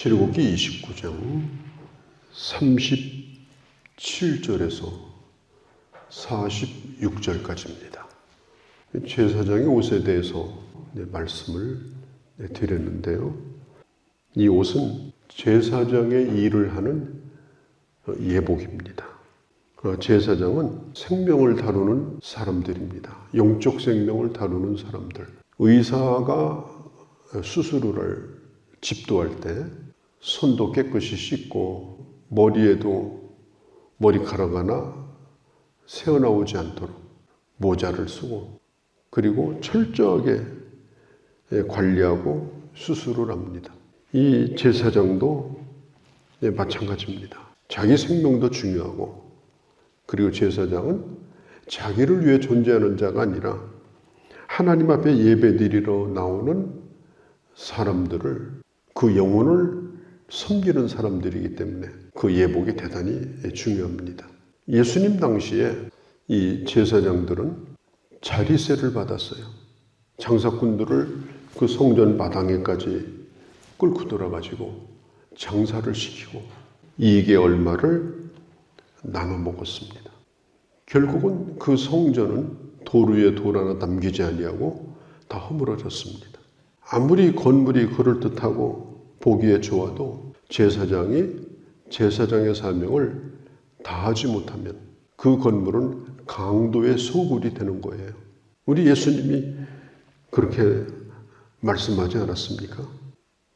출애굽기 29장 37절에서 46절까지입니다. 제사장의 옷에 대해서 말씀을 드렸는데요. 이 옷은 제사장의 일을 하는 예복입니다. 제사장은 생명을 다루는 사람들입니다. 영적 생명을 다루는 사람들. 의사가 수술을 집도할 때 손도 깨끗이 씻고 머리에도 머리카락 하나 새어나오지 않도록 모자를 쓰고 그리고 철저하게 관리하고 수술을 합니다. 이 제사장도 마찬가지입니다. 자기 생명도 중요하고 그리고 제사장은 자기를 위해 존재하는 자가 아니라 하나님 앞에 예배드리러 나오는 사람들을 그 영혼을 섬기는 사람들이기 때문에 그 예복이 대단히 중요합니다. 예수님 당시에 이 제사장들은 자리세를 받았어요. 장사꾼들을 그 성전 마당에까지 끌고 들어가지고 장사를 시키고 이익의 얼마를 나눠 먹었습니다. 결국은 그 성전은 돌 위에 돌 하나 남기지 아니하고 다 허물어졌습니다. 아무리 건물이 그럴듯하고 보기에 좋아도 제사장이 제사장의 사명을 다하지 못하면 그 건물은 강도의 소굴이 되는 거예요. 우리 예수님이 그렇게 말씀하지 않았습니까?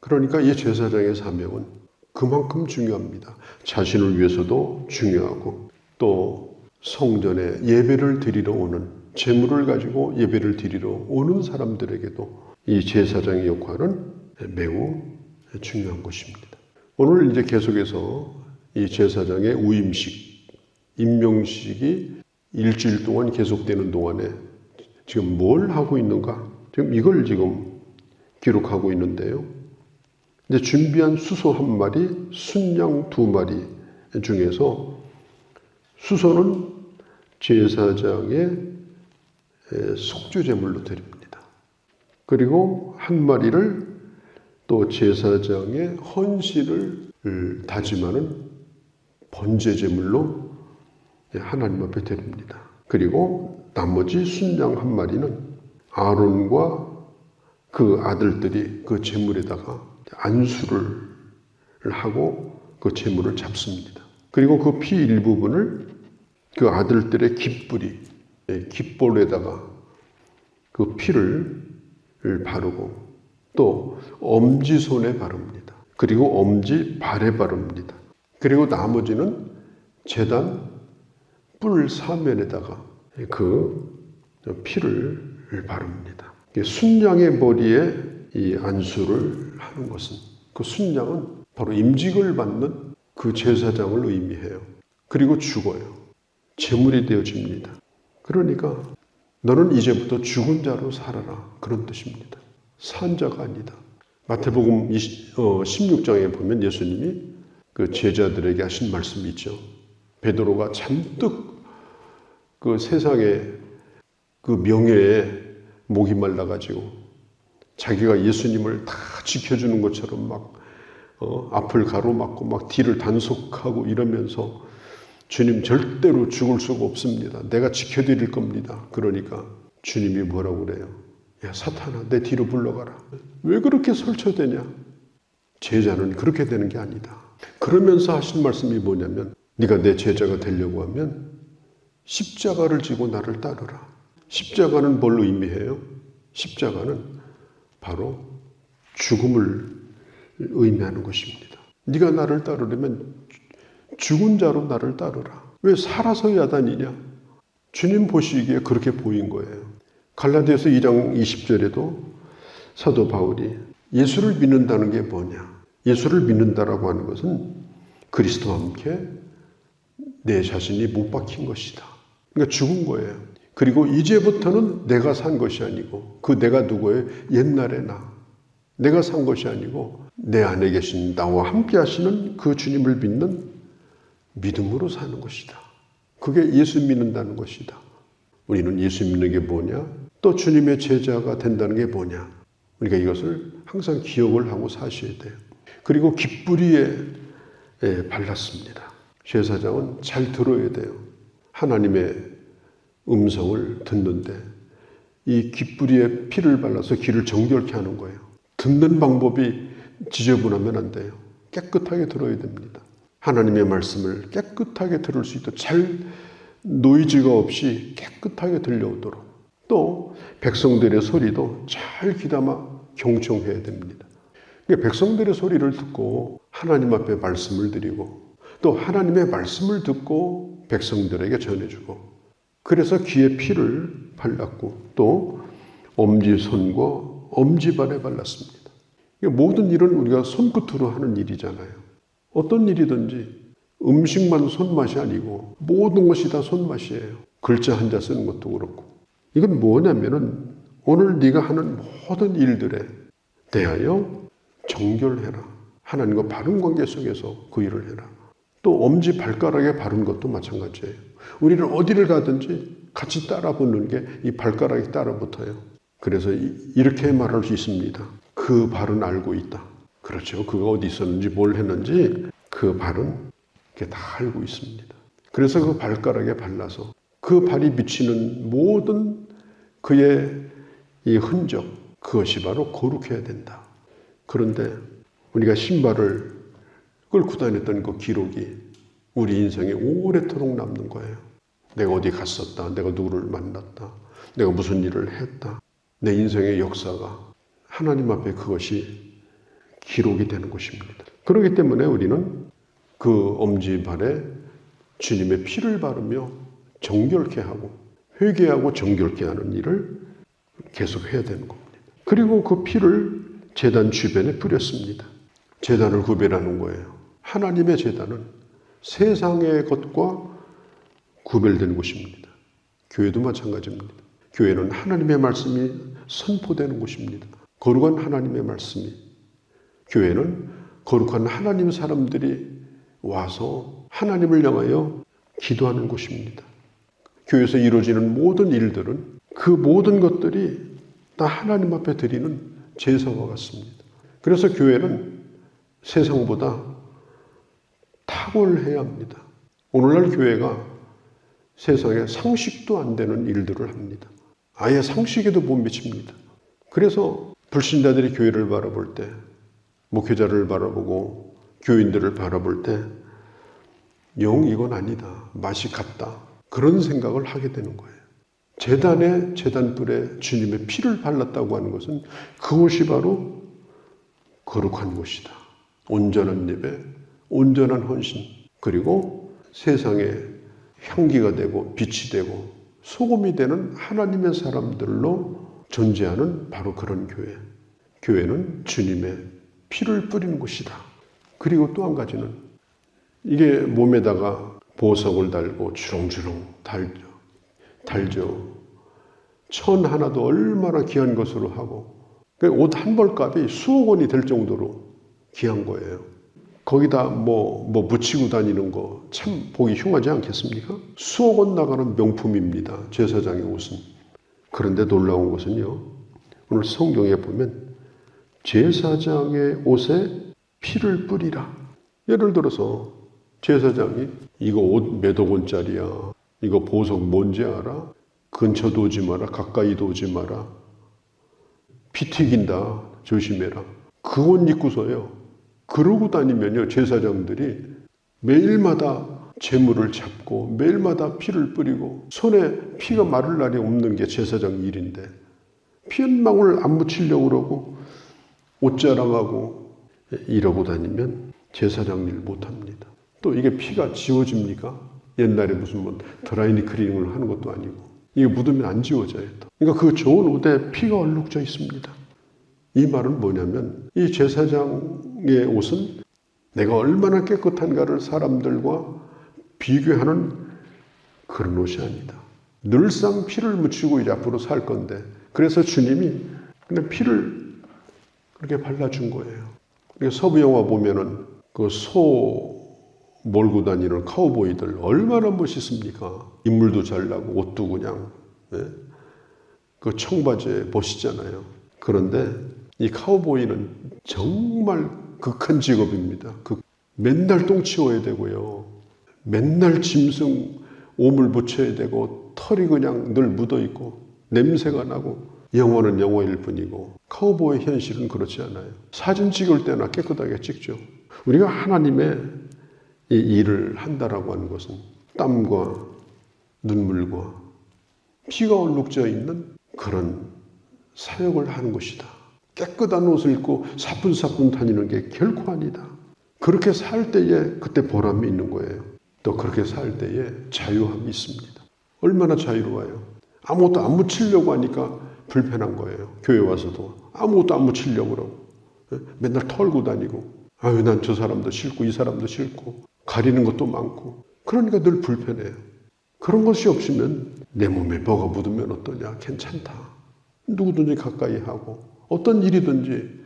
그러니까 이 제사장의 사명은 그만큼 중요합니다. 자신을 위해서도 중요하고 또 성전에 예배를 드리러 오는 제물을 가지고 예배를 드리러 오는 사람들에게도 이 제사장의 역할은 매우 중요한 것입니다. 오늘 이제 계속해서 이 제사장의 우임식, 임명식이 일주일 동안 계속되는 동안에 지금 뭘 하고 있는가? 지금 이걸 지금 기록하고 있는데요. 근데 준비한 수소 한 마리, 순양 두 마리 중에서 수소는 제사장의 속죄제물로 드립니다. 그리고 한 마리를 또 제사장의 헌신을 다짐하는 번제제물로 하나님 앞에 드립니다. 그리고 나머지 순양 한 마리는 아론과 그 아들들이 그 제물에다가 안수를 하고 그 제물을 잡습니다. 그리고 그 피 일부분을 그 아들들의 깃불이 깃볼에다가 그 피를 바르고 또 엄지손에 바릅니다. 그리고 엄지 발에 바릅니다. 그리고 나머지는 제단 뿔 사면에다가 그 피를 바릅니다. 순양의 머리에 이 안수를 하는 것은 그 순양은 바로 임직을 받는 그 제사장을 의미해요. 그리고 죽어요. 제물이 되어집니다. 그러니까 너는 이제부터 죽은 자로 살아라. 그런 뜻입니다. 산 자가 아니다. 마태복음 16장에 보면 예수님이 그 제자들에게 하신 말씀이 있죠. 베드로가 잔뜩 그 세상의 그 명예에 목이 말라가지고 자기가 예수님을 다 지켜주는 것처럼 막 앞을 가로막고 막 뒤를 단속하고 이러면서 주님 절대로 죽을 수가 없습니다. 내가 지켜드릴 겁니다. 그러니까 주님이 뭐라고 그래요? 야 사탄아 내 뒤로 물러가라. 왜 그렇게 설쳐대냐? 제자는 그렇게 되는 게 아니다. 그러면서 하신 말씀이 뭐냐면 네가 내 제자가 되려고 하면 십자가를 지고 나를 따르라. 십자가는 뭘 의미해요? 십자가는 바로 죽음을 의미하는 것입니다. 네가 나를 따르려면 죽은 자로 나를 따르라. 왜 살아서야 다니냐? 주님 보시기에 그렇게 보인 거예요. 갈라디아서 2장 20절에도 사도 바울이 예수를 믿는다는 게 뭐냐? 예수를 믿는다라고 하는 것은 그리스도와 함께 내 자신이 못 박힌 것이다. 그러니까 죽은 거예요. 그리고 이제부터는 내가 산 것이 아니고 그 내가 누구예요? 옛날에 내가 산 것이 아니고 내 안에 계신 나와 함께 하시는 그 주님을 믿는 믿음으로 사는 것이다. 그게 예수 믿는다는 것이다. 우리는 예수 믿는 게 뭐냐? 또 주님의 제자가 된다는 게 뭐냐? 우리가 이것을 항상 기억을 하고 사셔야 돼요. 그리고 깃뿌리에 발랐습니다. 제사장은 잘 들어야 돼요. 하나님의 음성을 듣는데 이 깃뿌리에 피를 발라서 귀를 정결케 하는 거예요. 듣는 방법이 지저분하면 안 돼요. 깨끗하게 들어야 됩니다. 하나님의 말씀을 깨끗하게 들을 수 있도록 잘 노이즈가 없이 깨끗하게 들려오도록 또 백성들의 소리도 잘 귀담아 경청해야 됩니다. 백성들의 소리를 듣고 하나님 앞에 말씀을 드리고 또 하나님의 말씀을 듣고 백성들에게 전해주고 그래서 귀에 피를 발랐고 또 엄지손과 엄지발에 발랐습니다. 모든 일은 우리가 손끝으로 하는 일이잖아요. 어떤 일이든지 음식만 손맛이 아니고 모든 것이 다 손맛이에요. 글자 한자 쓰는 것도 그렇고. 이건 뭐냐면은 오늘 네가 하는 모든 일들에 대하여 정결해라. 하나님과 바른 관계 속에서 그 일을 해라. 또 엄지 발가락에 바른 것도 마찬가지예요. 우리는 어디를 가든지 같이 따라 붙는 게 이 발가락이 따라 붙어요. 그래서 이렇게 말할 수 있습니다. 그 발은 알고 있다. 그렇죠. 그가 어디 있었는지 뭘 했는지 그 발은 다 알고 있습니다. 그래서 그 발가락에 발라서 그 발이 비치는 모든 그의 이 흔적, 그것이 바로 거룩해야 된다. 그런데 우리가 신발을 끌고 다녔던 그 기록이 우리 인생에 오래도록 남는 거예요. 내가 어디 갔었다. 내가 누구를 만났다. 내가 무슨 일을 했다. 내 인생의 역사가 하나님 앞에 그것이 기록이 되는 것입니다. 그렇기 때문에 우리는 그 엄지발에 주님의 피를 바르며 정결케 하고 회개하고 정결케 하는 일을 계속 해야 되는 겁니다. 그리고 그 피를 제단 주변에 뿌렸습니다. 제단을 구별하는 거예요. 하나님의 제단은 세상의 것과 구별되는 곳입니다. 교회도 마찬가지입니다. 교회는 하나님의 말씀이 선포되는 곳입니다. 거룩한 하나님의 말씀이. 교회는 거룩한 하나님 사람들이 와서 하나님을 향하여 기도하는 곳입니다. 교회에서 이루어지는 모든 일들은 그 모든 것들이 다 하나님 앞에 드리는 제사와 같습니다. 그래서 교회는 세상보다 탁월해야 합니다. 오늘날 교회가 세상에 상식도 안 되는 일들을 합니다. 아예 상식에도 못 미칩니다. 그래서 불신자들이 교회를 바라볼 때, 목회자를 바라보고 교인들을 바라볼 때 영 이건 아니다. 맛이 같다. 그런 생각을 하게 되는 거예요. 제단에 제단불에 주님의 피를 발랐다고 하는 것은 그것이 바로 거룩한 것이다. 온전한 예배, 온전한 헌신, 그리고 세상에 향기가 되고 빛이 되고 소금이 되는 하나님의 사람들로 존재하는 바로 그런 교회. 교회는 주님의 피를 뿌리는 곳이다. 그리고 또 한 가지는 이게 몸에다가 보석을 달고 주렁주렁 달죠. 천 하나도 얼마나 귀한 것으로 하고 옷 한 벌값이 수억 원이 될 정도로 귀한 거예요. 거기다 뭐 묻히고 다니는 거 참 보기 흉하지 않겠습니까? 수억 원 나가는 명품입니다. 제사장의 옷은. 그런데 놀라운 것은요. 오늘 성경에 보면 제사장의 옷에 피를 뿌리라. 예를 들어서 제사장이 이거 옷 몇억 원짜리야. 이거 보석 뭔지 알아? 근처도 오지 마라. 가까이도 오지 마라. 피 튀긴다. 조심해라. 그 옷 입고서요. 그러고 다니면요. 제사장들이 매일마다 재물을 잡고 매일마다 피를 뿌리고 손에 피가 마를 날이 없는 게 제사장 일인데 피 한 방울 안 묻히려고 그러고 옷 자랑하고 이러고 다니면 제사장 일 못합니다. 또 이게 피가 지워집니까? 옛날에 무슨 뭐 드라이니 클리닝을 하는 것도 아니고 이게 묻으면 안 지워져요. 그러니까 그 좋은 옷에 피가 얼룩져 있습니다. 이 말은 뭐냐면 이 제사장의 옷은 내가 얼마나 깨끗한가를 사람들과 비교하는 그런 옷이 아니다. 늘상 피를 묻히고 이제 앞으로 살 건데 그래서 주님이 그냥 피를 그렇게 발라준 거예요. 서부 영화 보면은 그 소 몰고 다니는 카우보이들 얼마나 멋있습니까? 인물도 잘 나고 옷도 그냥 그 청바지에 멋있잖아요. 그런데 이 카우보이는 정말 극한 직업입니다. 맨날 똥 치워야 되고요. 맨날 짐승 오물 붙여야 되고 털이 그냥 늘 묻어있고 냄새가 나고 영화는 영화일 뿐이고 카우보이의 현실은 그렇지 않아요. 사진 찍을 때나 깨끗하게 찍죠. 우리가 하나님의 이 일을 한다라고 하는 것은 땀과 눈물과 피가 얼룩져 있는 그런 사역을 하는 것이다. 깨끗한 옷을 입고 사뿐사뿐 다니는 게 결코 아니다. 그렇게 살 때에 그때 보람이 있는 거예요. 또 그렇게 살 때에 자유함이 있습니다. 얼마나 자유로워요. 아무것도 안 묻히려고 하니까 불편한 거예요. 교회 와서도 아무것도 안 묻히려고 그러고 맨날 털고 다니고 아유 난 저 사람도 싫고 이 사람도 싫고 가리는 것도 많고 그러니까 늘 불편해요. 그런 것이 없으면 내 몸에 뭐가 묻으면 어떠냐 괜찮다. 누구든지 가까이 하고 어떤 일이든지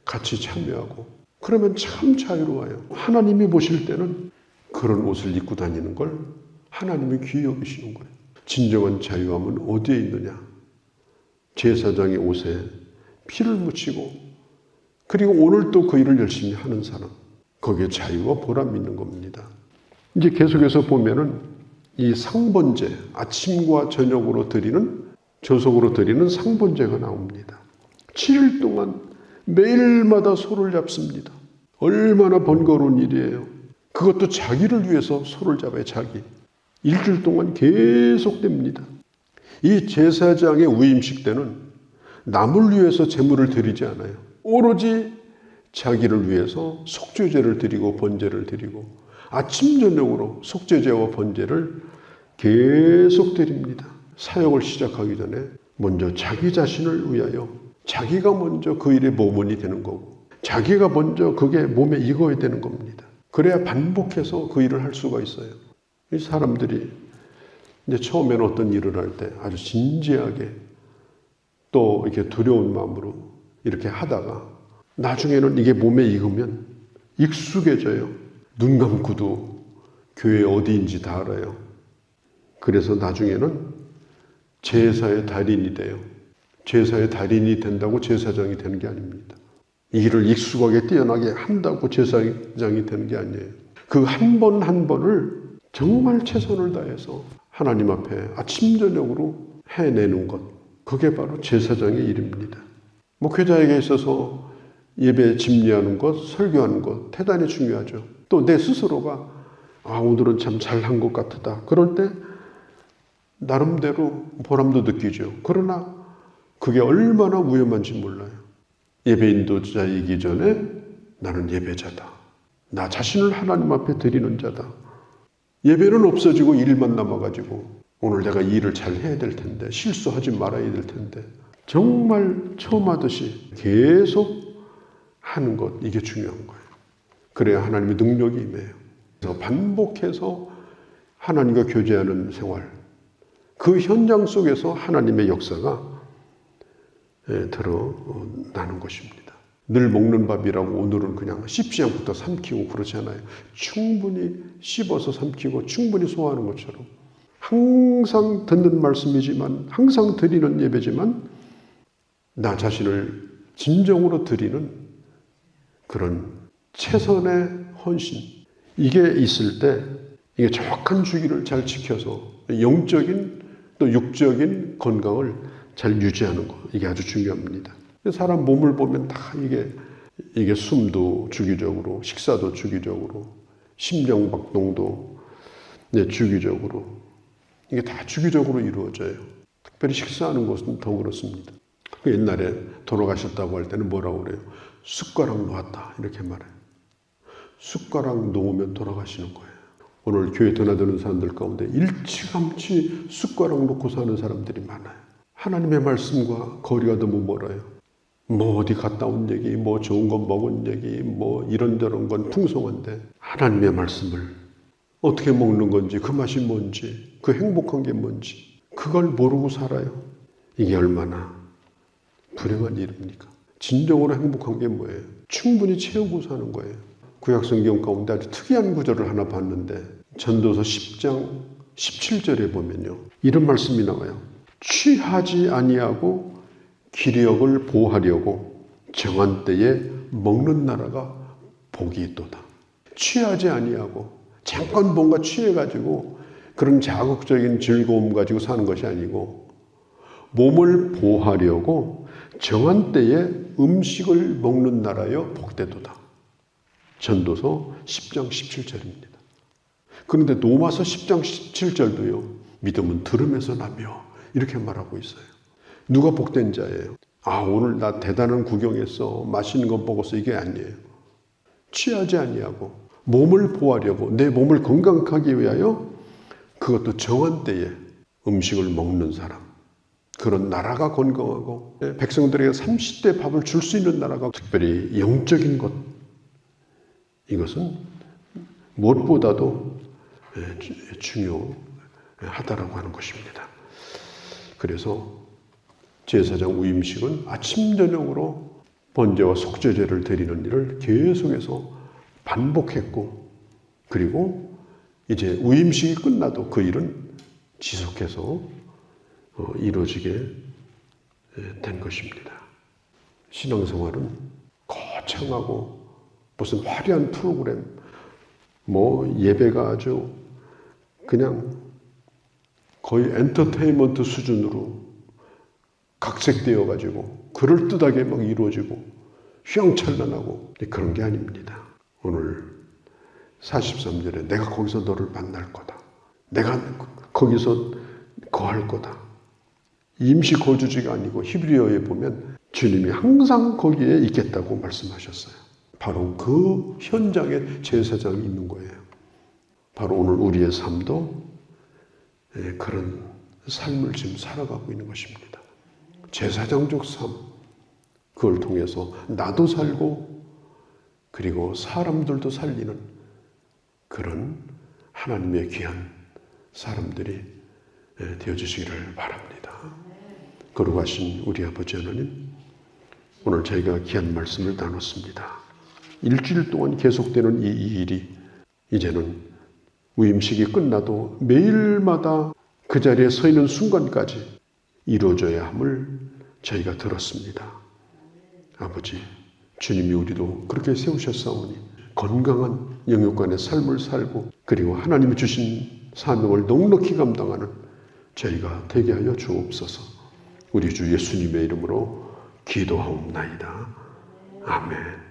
같이 참여하고 그러면 참 자유로워요. 하나님이 보실 때는 그런 옷을 입고 다니는 걸 하나님이 귀히 여기시는 거예요. 진정한 자유함은 어디에 있느냐? 제사장의 옷에 피를 묻히고 그리고 오늘 또 그 일을 열심히 하는 사람, 거기에 자유와 보람이 있는 겁니다. 이제 계속해서 보면은 이 상번제, 아침과 저녁으로 드리는 조석으로 드리는 상번제가 나옵니다. 7일 동안 매일마다 소를 잡습니다. 얼마나 번거로운 일이에요. 그것도 자기를 위해서 소를 잡아요. 자기. 일주일 동안 계속됩니다. 이 제사장의 위임식 때는 남을 위해서 제물을 드리지 않아요. 오로지 자기를 위해서 속죄제를 드리고 번제를 드리고 아침 저녁으로 속죄제와 번제를 계속 드립니다. 사역을 시작하기 전에 먼저 자기 자신을 위하여 자기가 먼저 그 일의 모범이 되는 거고 자기가 먼저 그게 몸에 익어야 되는 겁니다. 그래야 반복해서 그 일을 할 수가 있어요. 이 사람들이 이제 처음에는 어떤 일을 할 때 아주 진지하게 또 이렇게 두려운 마음으로 이렇게 하다가 나중에는 이게 몸에 익으면 익숙해져요. 눈 감고도 교회 어디인지 다 알아요. 그래서 나중에는 제사의 달인이 돼요. 제사의 달인이 된다고 제사장이 되는 게 아닙니다. 이 일을 익숙하게 뛰어나게 한다고 제사장이 되는 게 아니에요. 그 한 번 한 번을 정말 최선을 다해서 하나님 앞에 아침 저녁으로 해내는 것, 그게 바로 제사장의 일입니다. 목회자에게 있어서 예배 집례하는 것, 설교하는 것 대단히 중요하죠. 또 내 스스로가 오늘은 참 잘한 것 같다. 그럴 때 나름대로 보람도 느끼죠. 그러나 그게 얼마나 위험한지 몰라요. 예배 인도자이기 전에 나는 예배자다. 나 자신을 하나님 앞에 드리는 자다. 예배는 없어지고 일만 남아가지고 오늘 내가 이 일을 잘 해야 될 텐데 실수하지 말아야 될 텐데 정말 처음 하듯이 계속 하는 것, 이게 중요한 거예요. 그래야 하나님의 능력이 임해요. 그래서 반복해서 하나님과 교제하는 생활, 그 현장 속에서 하나님의 역사가 드러나는 것입니다. 늘 먹는 밥이라고 오늘은 그냥 씹지 않고도 삼키고 그렇지 않아요. 충분히 씹어서 삼키고 충분히 소화하는 것처럼 항상 듣는 말씀이지만 항상 드리는 예배지만 나 자신을 진정으로 드리는 그런 최선의 헌신, 이게 있을 때 이게 정확한 주기를 잘 지켜서 영적인 또 육적인 건강을 잘 유지하는 것, 이게 아주 중요합니다. 사람 몸을 보면 다 이게 숨도 주기적으로, 식사도 주기적으로, 심장박동도 주기적으로, 이게 다 주기적으로 이루어져요. 특별히 식사하는 것은 더 그렇습니다. 옛날에 돌아가셨다고 할 때는 뭐라고 그래요? 숟가락 놓았다 이렇게 말해요. 숟가락 놓으면 돌아가시는 거예요. 오늘 교회 드나드는 사람들 가운데 일찌감치 숟가락 놓고 사는 사람들이 많아요. 하나님의 말씀과 거리가 너무 멀어요. 뭐 어디 갔다 온 얘기, 뭐 좋은 거 먹은 얘기, 뭐 이런저런 건 풍성한데 하나님의 말씀을 어떻게 먹는 건지, 그 맛이 뭔지, 그 행복한 게 뭔지 그걸 모르고 살아요. 이게 얼마나 불행한 일입니까? 진정으로 행복한 게 뭐예요? 충분히 채우고 사는 거예요. 구약성경 가운데 아주 특이한 구절을 하나 봤는데 전도서 10장 17절에 보면요, 이런 말씀이 나와요. 취하지 아니하고 기력을 보하려고 정한 때에 먹는 나라가 복이 있도다. 취하지 아니하고 잠깐 뭔가 취해가지고 그런 자극적인 즐거움 가지고 사는 것이 아니고 몸을 보호하려고 정한 때에 음식을 먹는 나라여 복되도다. 전도서 10장 17절입니다. 그런데 로마서 10장 17절도요. 믿음은 들음에서 나며 이렇게 말하고 있어요. 누가 복된 자예요? 오늘 나 대단한 구경했어. 맛있는 거 먹었어. 이게 아니에요. 취하지 아니하고 몸을 보호하려고 내 몸을 건강하기 위하여 그것도 정한 때에 음식을 먹는 사람. 그런 나라가 건강하고 백성들에게 30대 밥을 줄 수 있는 나라가 특별히 영적인 것. 이것은 무엇보다도 중요하다라고 하는 것입니다. 그래서 제사장 위임식은 아침 저녁으로 번제와 속죄제를 드리는 일을 계속해서 반복했고 그리고 이제 위임식이 끝나도 그 일은 지속해서 이루어지게 된 것입니다. 신앙생활은 거창하고 무슨 화려한 프로그램, 예배가 아주 그냥 거의 엔터테인먼트 수준으로 각색되어 가지고 그럴듯하게 막 이루어지고 휘황찬란하고 그런 게 아닙니다. 오늘 43절에 내가 거기서 너를 만날 거다. 내가 거기서 거할 거다. 임시 거주지가 아니고 히브리어에 보면 주님이 항상 거기에 있겠다고 말씀하셨어요. 바로 그 현장에 제사장이 있는 거예요. 바로 오늘 우리의 삶도 그런 삶을 지금 살아가고 있는 것입니다. 제사장적 삶, 그걸 통해서 나도 살고 그리고 사람들도 살리는 그런 하나님의 귀한 사람들이 되어주시기를 바랍니다. 거룩하신 우리 아버지 하나님, 오늘 저희가 귀한 말씀을 나눴습니다. 일주일 동안 계속되는 이 일이 이제는 위임식이 끝나도 매일마다 그 자리에 서 있는 순간까지 이루어져야 함을 저희가 들었습니다. 아버지, 주님이 우리도 그렇게 세우셨사오니 건강한 영육간의 삶을 살고 그리고 하나님이 주신 사명을 넉넉히 감당하는 저희가 되게 하여 주옵소서. 우리 주 예수님의 이름으로 기도하옵나이다. 아멘.